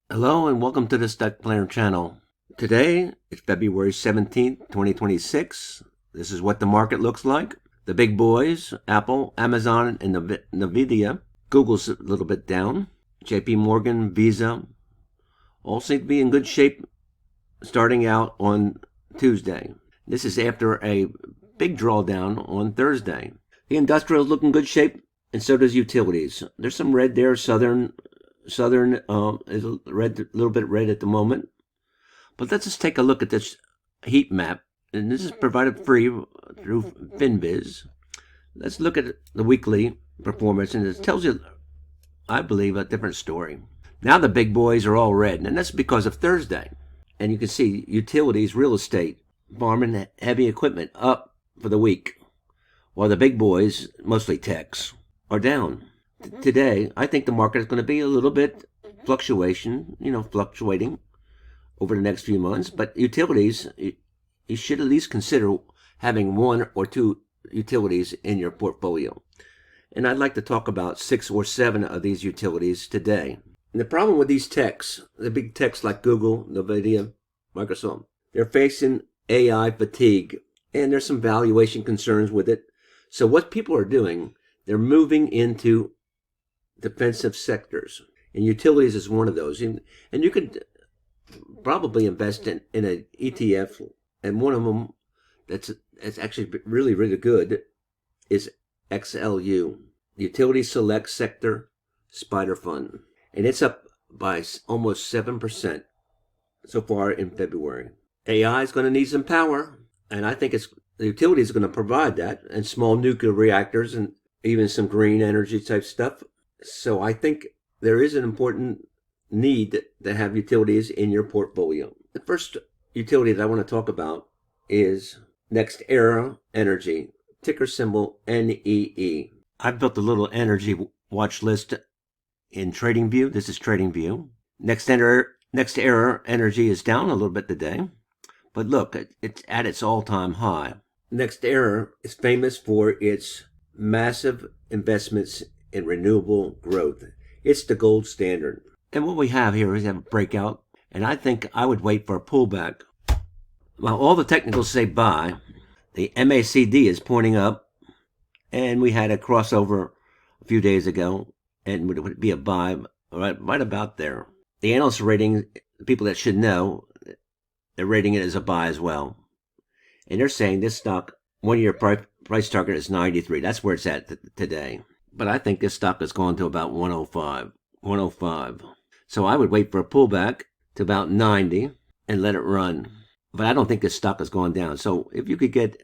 Hello and welcome to the Stock Planner channel. Today is February 17th, 2026. This is what the market looks like. The big boys, Apple, Amazon, and Nvidia. Google's a little bit down. JP Morgan, Visa, all seem to be in good shape starting out on Tuesday. This is after a big drawdown on Thursday. The industrials look in good shape, and so does utilities. There's some red there. Southern is red, a little bit red at the moment. But let's just take a look at this heat map. And this is provided free through FinViz. Let's look at the weekly performance, and it tells you, I believe, a different story. Now the big boys are all red, and that's because of Thursday. And you can see utilities, real estate, farm and heavy equipment up for the week, while the big boys, mostly techs, are down. Today, I think the market is going to be a little bit fluctuating over the next few months. But utilities, you should at least consider having one or two utilities in your portfolio. And I'd like to talk about 6 or 7 of these utilities today. And the problem with these techs, the big techs like Google, Nvidia, Microsoft, they're facing AI fatigue, and there's some valuation concerns with it. So what people are doing, they're moving into defensive sectors, and utilities is one of those. And you could probably invest in an ETF, and one of them that's actually really, really good is XLU, Utility Select Sector Spider Fund. And it's up by almost 7% so far in February. AI is going to need some power, and I think the utility is going to provide that, and small nuclear reactors and even some green energy type stuff. So I think there is an important need to have utilities in your portfolio. The first utility that I want to talk about is NextEra Energy, ticker symbol NEE. I've built a little energy watch list in TradingView. This is TradingView. NextEra Energy is down a little bit today, but look, it's at its all-time high. NextEra is famous for its massive investments in renewable growth. It's the gold standard. And what we have here is a breakout, and I think I would wait for a pullback. While all the technicals say buy, the MACD is pointing up, and we had a crossover a few days ago, and it would be a buy right about there. The analysts are rating, the people that should know, they're rating it as a buy as well. And they're saying this stock, 1-year price target is 93. That's where it's at today. But I think this stock is going to about 105. So I would wait for a pullback to about 90 and let it run. But I don't think this stock is going down. So if you could get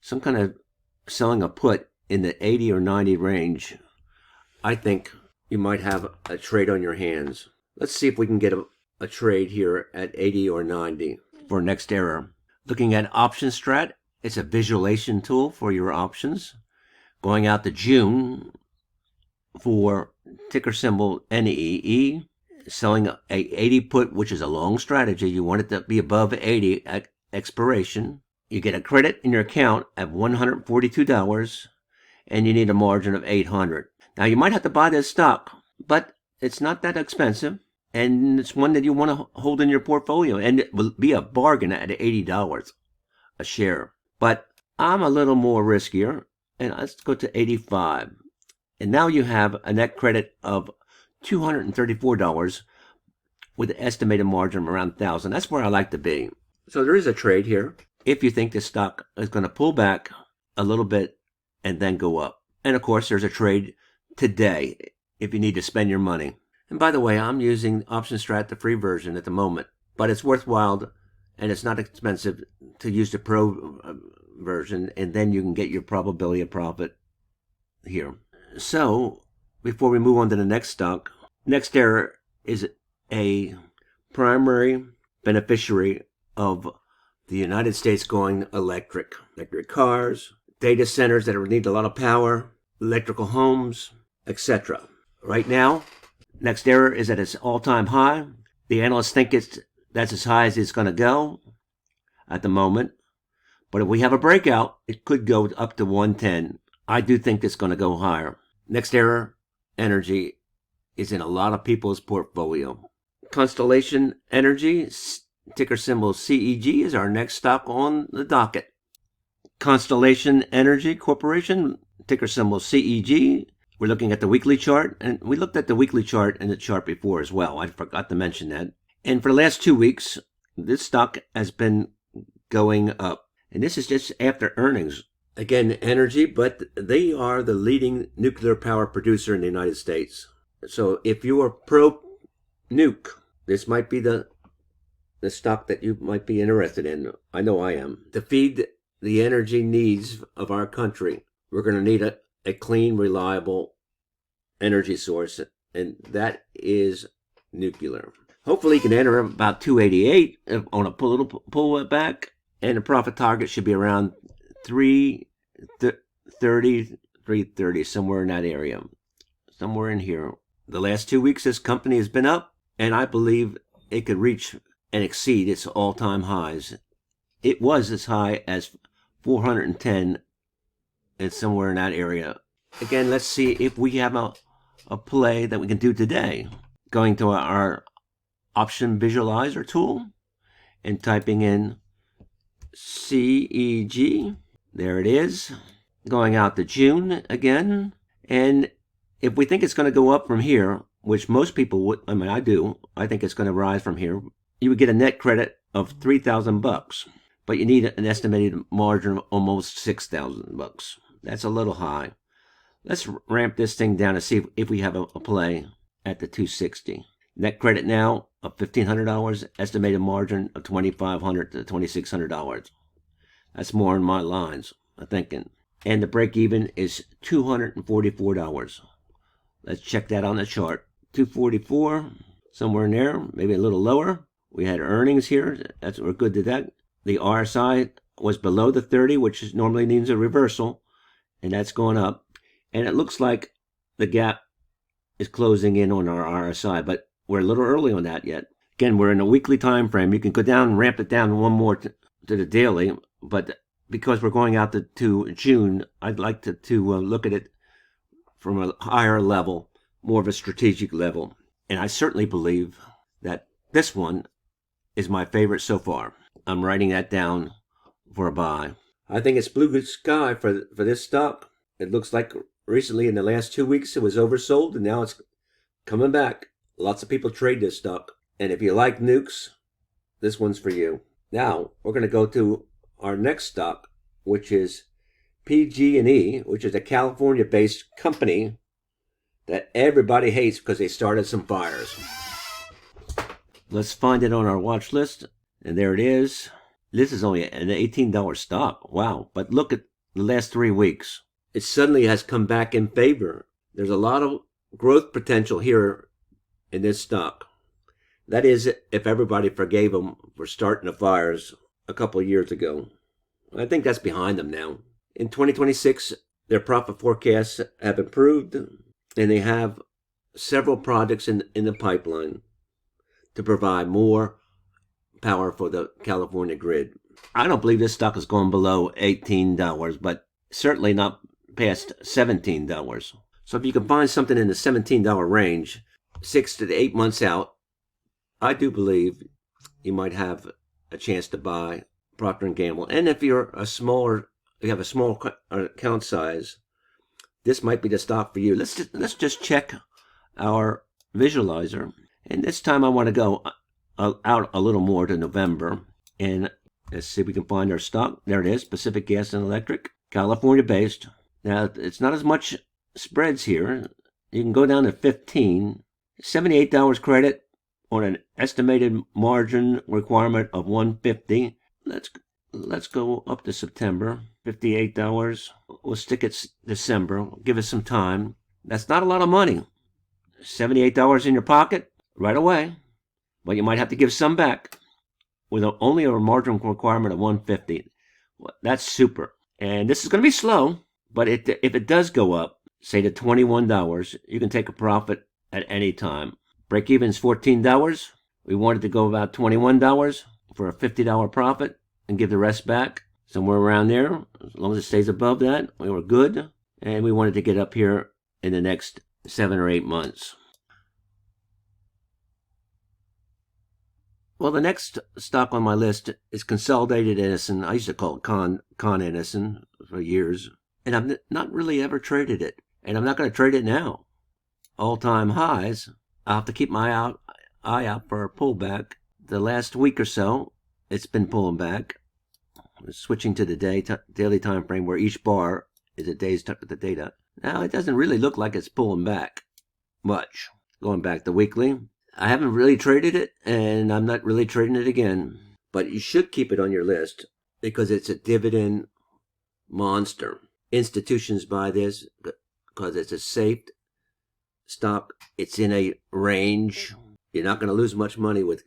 some kind of selling a put in the 80 or 90 range, I think you might have a trade on your hands. Let's see if we can get a trade here at 80 or 90 for NextEra. Looking at Option Strat, it's a visualization tool for your options. Going out to June for ticker symbol NEE, selling a 80 put, which is a long strategy. You want it to be above 80 at expiration. You get a credit in your account at $142, and you need a margin of 800. Now you might have to buy this stock, but it's not that expensive, and it's one that you want to hold in your portfolio, and it will be a bargain at $80 a share. But I'm a little more riskier, and let's go to 85. And now you have a net credit of $234 with an estimated margin of around 1,000. That's where I like to be. So there is a trade here if you think the stock is going to pull back a little bit and then go up. And of course, there's a trade today if you need to spend your money. And by the way, I'm using Option Strat, the free version at the moment, but it's worthwhile and it's not expensive to use the pro version, and then you can get your probability of profit here. So before we move on to the next stock, NextEra is a primary beneficiary of the United States going electric. Electric cars, data centers that need a lot of power, electrical homes, etc. Right now, NextEra is at its all-time high. The analysts think that's as high as it's going to go at the moment. But if we have a breakout, it could go up to 110. I do think it's going to go higher. NextEra Energy is in a lot of people's portfolio. Constellation Energy, ticker symbol CEG, is our next stock on the docket. Constellation Energy Corporation, ticker symbol CEG. We're looking at the weekly chart, and we looked at the weekly chart and the chart before as well. I forgot to mention that. And for the last 2 weeks, this stock has been going up. And this is just after earnings. Again, energy, but they are the leading nuclear power producer in the United States. So if you are pro-nuke, this might be the stock that you might be interested in. I know I am. To feed the energy needs of our country, we're going to need a clean, reliable energy source, and that is nuclear. Hopefully you can enter about 288 on a little pullback, and the profit target should be around 330, somewhere in that area, somewhere in here. The last 2 weeks this company has been up, and I believe it could reach and exceed its all-time highs. It was as high as 410 and somewhere in that area. Again, let's see if we have a play that we can do today. Going to our option visualizer tool and typing in CEG. There it is. Going out to June again. And if we think it's going to go up from here, which most people would, I mean, I do, I think it's going to rise from here, you would get a net credit of $3,000, but you need an estimated margin of almost $6,000. That's a little high. Let's ramp this thing down and see if we have a play at the 260. Net credit now of $1,500, estimated margin of $2,500 to $2,600. That's more in my lines, I'm thinking. And the break even is $244. Let's check that on the chart. 244, somewhere in there, maybe a little lower. We had earnings here. We're good to that. The RSI was below the 30, which normally means a reversal, and that's going up. And it looks like the gap is closing in on our RSI, but we're a little early on that yet. Again, we're in a weekly time frame. You can go down and ramp it down one more to the daily, but because we're going out to June, I'd like to look at it from a higher level, more of a strategic level. And I certainly believe that this one is my favorite so far. I'm writing that down for a buy. I think it's blue sky for this stock. It looks like recently in the last 2 weeks it was oversold, and now it's coming back. Lots of people trade this stock. And if you like nukes, this one's for you. Now, we're going to go to our next stock, which is PG&E, which is a California-based company that everybody hates because they started some fires. Let's find it on our watch list. And there it is. This is only an $18 stock. Wow. But look at the last 3 weeks. It suddenly has come back in favor. There's a lot of growth potential here in this stock. That is, if everybody forgave them for starting the fires a couple of years ago. I think that's behind them now. In 2026, their profit forecasts have improved, and they have several projects in the pipeline to provide more power for the California grid. I don't believe this stock is going below $18, but certainly not past $17. So if you can find something in the $17 range, 6 to 8 months out, I do believe you might have a chance to buy Procter & Gamble. And if you have a small account size, this might be the stock for you. Let's just check our visualizer. And this time I want to go out a little more to November. And let's see if we can find our stock. There it is, Pacific Gas and Electric, California-based. Now, it's not as much spreads here. You can go down to 15. $78 credit on an estimated margin requirement of $150. Let's go up to September. $58. We'll stick it December. Give us some time. That's not a lot of money. $78 in your pocket right away. But you might have to give some back with only a margin requirement of $150. That's super. And this is going to be slow, but if it does go up, say to $21, you can take a profit at any time. Break even is $14. We wanted to go about $21 for a $50 profit and give the rest back somewhere around there. As long as it stays above that, we were good. And we wanted to get up here in the next 7 or 8 months. Well, the next stock on my list is Consolidated Edison. I used to call it Con Edison for years, and I've not really ever traded it, and I'm not going to trade it now. All-time highs. I'll have to keep my eye out for a pullback. The last week or so, it's been pulling back. Switching to the daily time frame where each bar is a day's the data. Now, it doesn't really look like it's pulling back much. Going back to weekly, I haven't really traded it, and I'm not really trading it again. But you should keep it on your list because it's a dividend monster. Institutions buy this because it's a safe stock. It's in a range. You're not going to lose much money with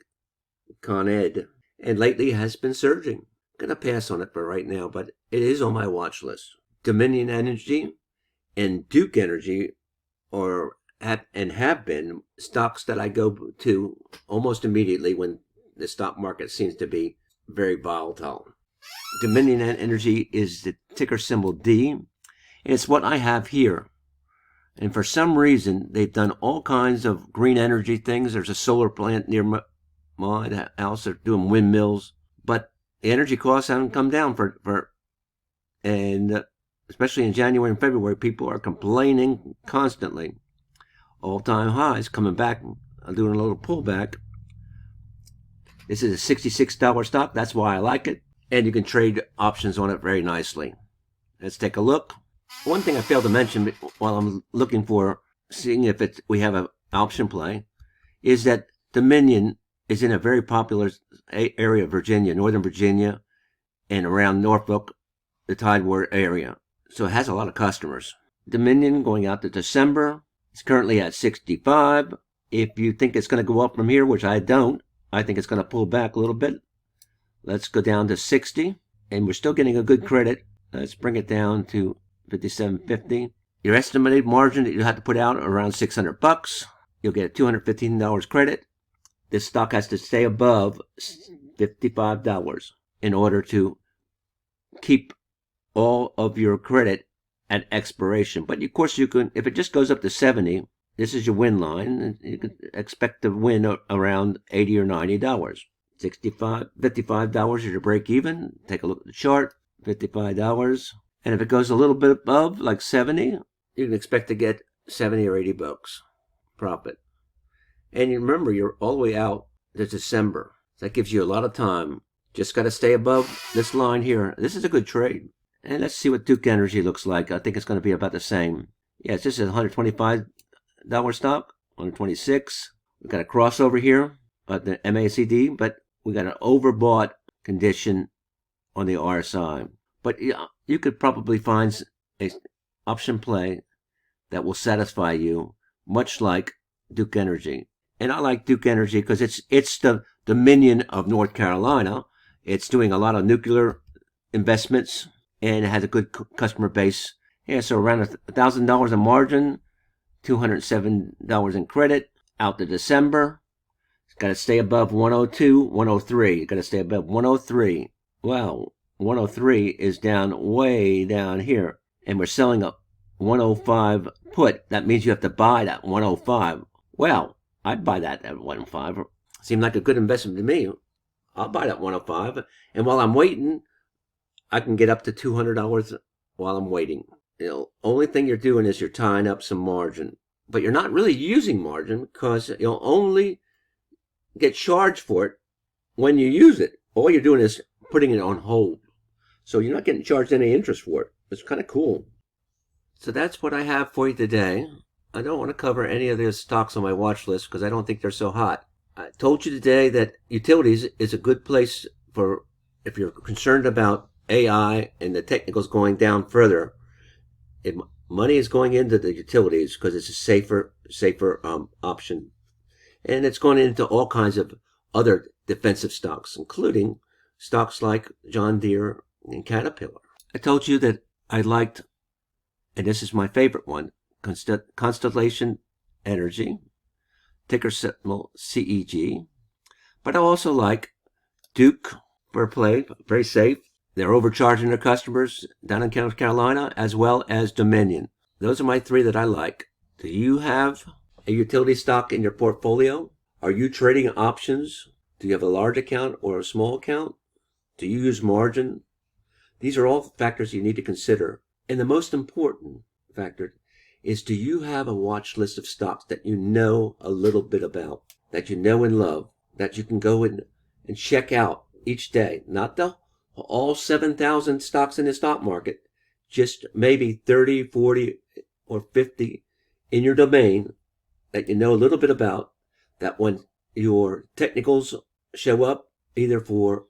Con Ed. And lately it has been surging. I'm going to pass on it for right now, but it is on my watch list. Dominion Energy and Duke Energy have been stocks that I go to almost immediately when the stock market seems to be very volatile. Dominion Energy is the ticker symbol D, and it's what I have here. And for some reason, they've done all kinds of green energy things. There's a solar plant near my house. They're doing windmills, but the energy costs haven't come down and especially in January and February, people are complaining constantly. All-time highs coming back. I'm doing a little pullback. This is a $66 stock. That's why I like it. And you can trade options on it very nicely. Let's take a look. One thing I failed to mention while I'm looking for, seeing if we have an option play, is that Dominion is in a very popular area of Virginia, Northern Virginia, and around Norfolk, the Tidewater area. So it has a lot of customers. Dominion going out to December. It's currently at 65. If you think it's going to go up from here, which I don't, I think it's going to pull back a little bit. Let's go down to 60, and we're still getting a good credit. Let's bring it down to 57.50. Your estimated margin that you have to put out around $600. You'll get a $215 credit. This stock has to stay above $55 in order to keep all of your credit at expiration. But of course you can, if it just goes up to 70, this is your win line. You can expect to win around $80 or $90. $55 is your break even. Take a look at the chart. $55. And if it goes a little bit above, like 70, you can expect to get 70 or 80 bucks profit. And you remember, you're all the way out to December. So that gives you a lot of time. Just got to stay above this line here. This is a good trade. And let's see what Duke Energy looks like. I think it's going to be about the same. Yes, this is a $125 stock, 126. We've got a crossover here at the MACD, but we got an overbought condition on the RSI. But you could probably find an option play that will satisfy you, much like Duke Energy. And I like Duke Energy because it's the Dominion of North Carolina. It's doing a lot of nuclear investments, and it has a good customer base. Yeah, so around $1,000 in margin, $207 in credit, out to December. It's got to stay above 102, 103. You got to stay above 103. Well, 103 is way down here, and we're selling a 105 put. That means you have to buy that 105. Well, I'd buy that at 105. Seemed like a good investment to me. I'll buy that 105, and while I'm waiting, I can get up to $200 while I'm waiting. Only thing you're doing is you're tying up some margin, but you're not really using margin because you'll only get charged for it when you use it. All you're doing is putting it on hold. So you're not getting charged any interest for it. It's kind of cool. So that's what I have for you today. I don't want to cover any of the stocks on my watch list because I don't think they're so hot. I told you today that utilities is a good place for if you're concerned about AI and the technicals going down further. Money is going into the utilities because it's a safer option. And it's going into all kinds of other defensive stocks, including stocks like John Deere and Caterpillar. I told you that I liked, and this is my favorite one, Constellation Energy, ticker symbol CEG. But I also like Duke for play, very safe. They're overcharging their customers down in North Carolina, as well as Dominion. Those are my three that I like. Do you have a utility stock in your portfolio? Are you trading options Do you have a large account or a small account? Do you use margin? These are all factors you need to consider. And the most important factor is, do you have a watch list of stocks that you know a little bit about, that you know and love, that you can go in and check out each day? Not all 7,000 stocks in the stock market, just maybe 30, 40, or 50 in your domain that you know a little bit about, that when your technicals show up, either for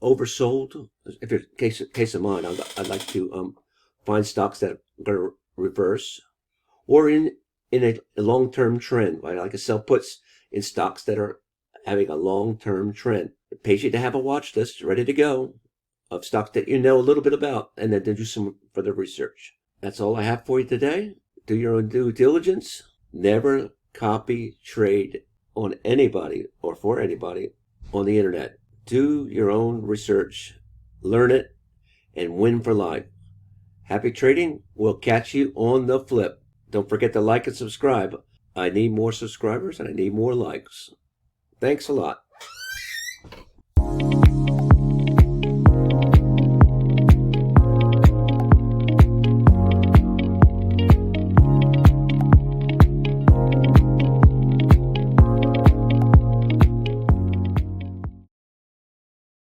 oversold, if it's case of mine, I'd like to find stocks that are going to reverse, or in a long-term trend, right? I like to sell puts in stocks that are having a long-term trend. It pays you to have a watch list ready to go of stocks that you know a little bit about, and then do some further research. That's all I have for you today. Do your own due diligence. Never copy trade on anybody or for anybody on the internet. Do your own research, learn it, and win for life. Happy trading. We'll catch you on the flip. Don't forget to like and subscribe. I need more subscribers and I need more likes. Thanks a lot.